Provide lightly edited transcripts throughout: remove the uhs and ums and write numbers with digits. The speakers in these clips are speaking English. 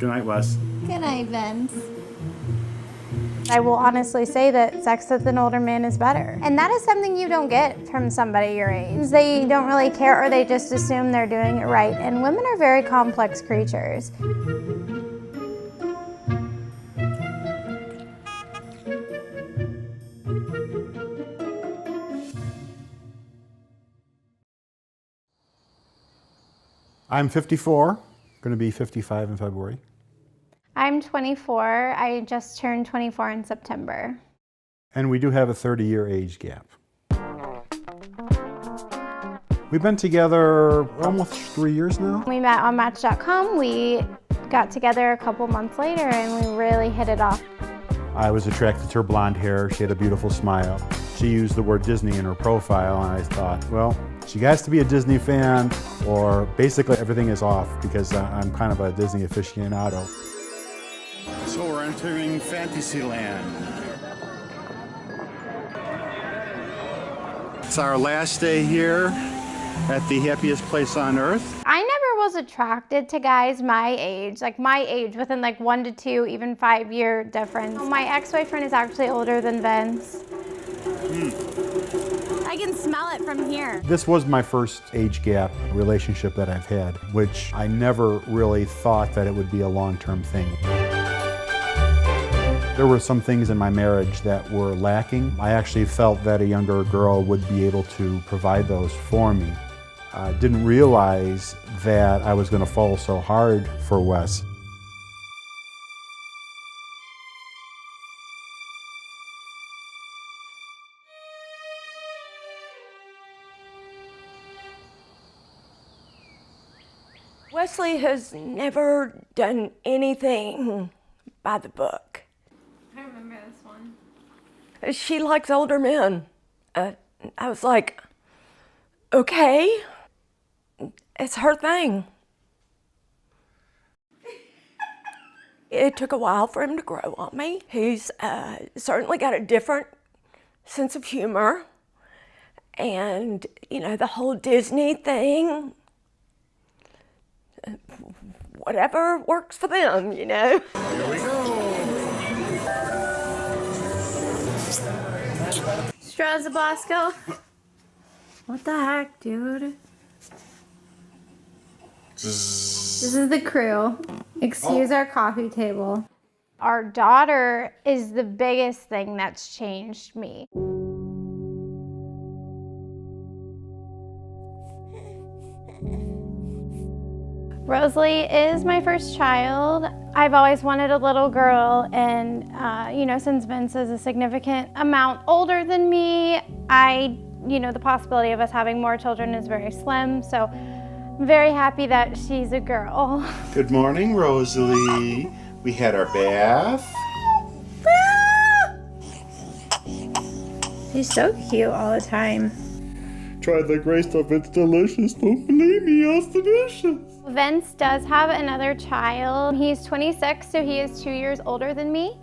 Good night, Wes. Good night, Vince. I will honestly say that sex with an older man is better. And that is something you don't get from somebody your age. They don't really care, or they just assume they're doing it right. And women are very complex creatures. I'm 54, going to be 55 in February. I'm 24. I just turned 24 in September. And we do have a 30-year age gap. We've been together almost 3 years now. We met on Match.com. We got together a couple months later and we really hit it off. I was attracted to her blonde hair. She had a beautiful smile. She used the word Disney in her profile, and I thought, well, she has to be a Disney fan, or basically everything is off because I'm kind of a Disney aficionado. So we're entering Fantasyland. It's our last day here at the happiest place on earth. I never was attracted to guys my age, within like 1 to 2, even 5-year difference. My ex-boyfriend is actually older than Vince. I can smell it from here. This was my first age gap relationship that I've had, which I never really thought that it would be a long-term thing. There were some things in my marriage that were lacking. I actually felt that a younger girl would be able to provide those for me. I didn't realize that I was going to fall so hard for Wes. Wesleigh has never done anything by the book. I remember this one. She likes older men. I was like, okay, it's her thing. It took a while for him to grow on me. He's certainly got a different sense of humor. And, you know, the whole Disney thing, whatever works for them, you know. Here we go. Strasabosco. What the heck, dude? This is the crew. Excuse our coffee table. Our daughter is the biggest thing that's changed me. Wesleigh is my first child. I've always wanted a little girl, and you know, since Vince is a significant amount older than me, the possibility of us having more children is very slim, so I'm very happy that she's a girl. Good morning, Rosalie. We had our bath. She's so cute all the time. Try the gray stuff, it's delicious. Don't believe me, it's delicious. Vince does have another child. He's 26, so he is 2 years older than me.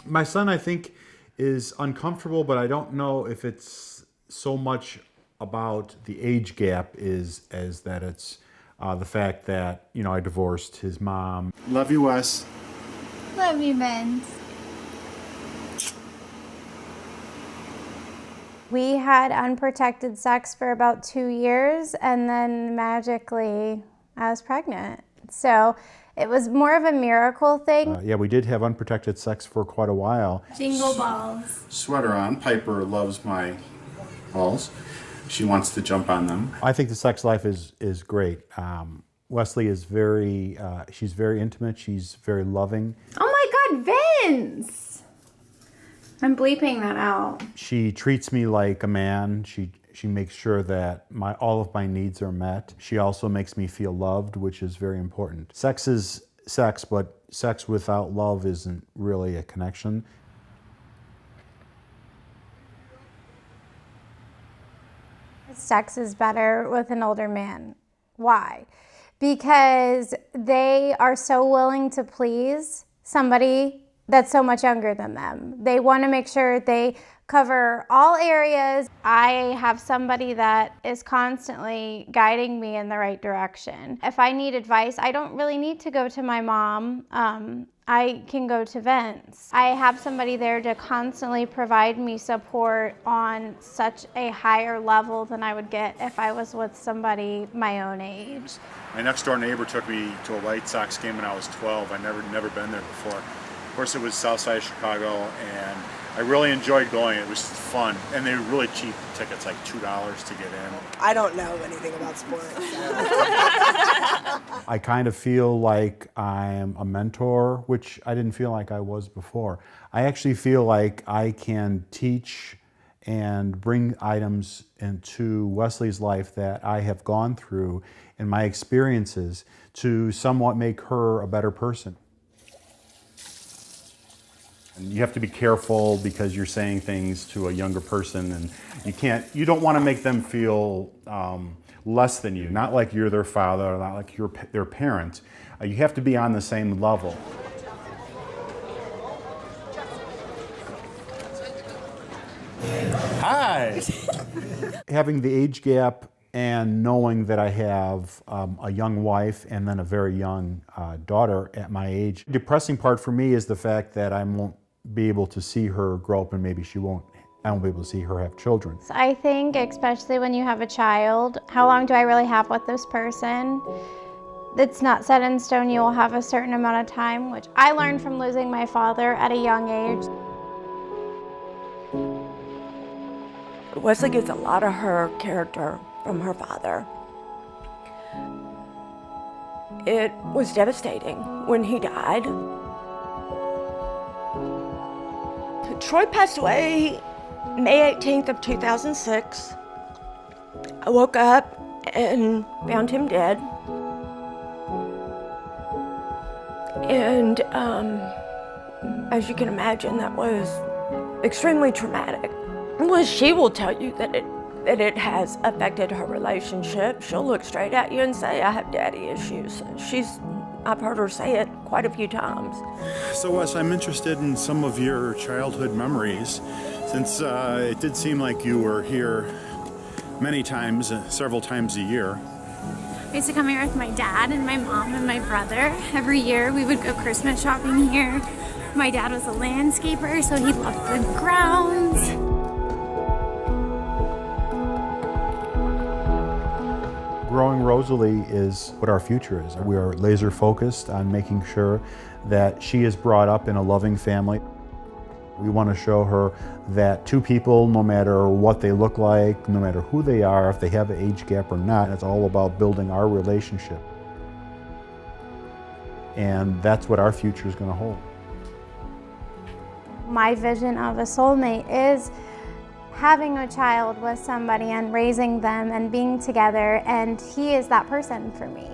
My son, I think, is uncomfortable, but I don't know if it's so much about the age gap as that it's the fact that, you know, I divorced his mom. Love you, Wes. Love you, Vince. We had unprotected sex for about 2 years, and then magically I was pregnant. So it was more of a miracle thing. Yeah, we did have unprotected sex for quite a while. Jingle balls. Sweater on. Piper loves my balls. She wants to jump on them. I think the sex life is great. Wesleigh is she's very intimate. She's very loving. Oh my God, Vince! I'm bleeping that out. She treats me like a man. She makes sure that all of my needs are met. She also makes me feel loved, which is very important. Sex is sex, but sex without love isn't really a connection. Sex is better with an older man. Why? Because they are so willing to please somebody that's so much younger than them. They want to make sure they cover all areas. I have somebody that is constantly guiding me in the right direction. If I need advice, I don't really need to go to my mom. I can go to Vince. I have somebody there to constantly provide me support on such a higher level than I would get if I was with somebody my own age. My next door neighbor took me to a White Sox game when I was 12. I'd never been there before. Of course, it was south side of Chicago, and I really enjoyed going. It was fun, and they were really cheap tickets, like $2 to get in. I don't know anything about sports. I kind of feel like I'm a mentor, which I didn't feel like I was before. I actually feel like I can teach and bring items into Wesleigh's life that I have gone through in my experiences to somewhat make her a better person. And you have to be careful because you're saying things to a younger person, and you don't want to make them feel less than you, not like you're their father, or not like you're their parent. You have to be on the same level. Hi! Having the age gap and knowing that I have a young wife and then a very young daughter at my age. The depressing part for me is the fact that I won't be able to see her grow up, and maybe I won't be able to see her have children. I think, especially when you have a child, how long do I really have with this person? It's not set in stone. You will have a certain amount of time, which I learned from losing my father at a young age. Wesleigh gets a lot of her character from her father. It was devastating when he died. Troy passed away May 18th of 2006. I woke up and found him dead. And as you can imagine, that was extremely traumatic. Well, she will tell you that it has affected her relationship. She'll look straight at you and say, I have daddy issues. I've heard her say it quite a few times. So Wes, I'm interested in some of your childhood memories, since it did seem like you were here many times, several times a year. I used to come here with my dad and my mom and my brother. Every year we would go Christmas shopping here. My dad was a landscaper, so he loved the grounds. Growing Rosalie is what our future is. We are laser focused on making sure that she is brought up in a loving family. We want to show her that two people, no matter what they look like, no matter who they are, if they have an age gap or not, it's all about building our relationship. And that's what our future is going to hold. My vision of a soulmate is having a child with somebody and raising them and being together, and he is that person for me.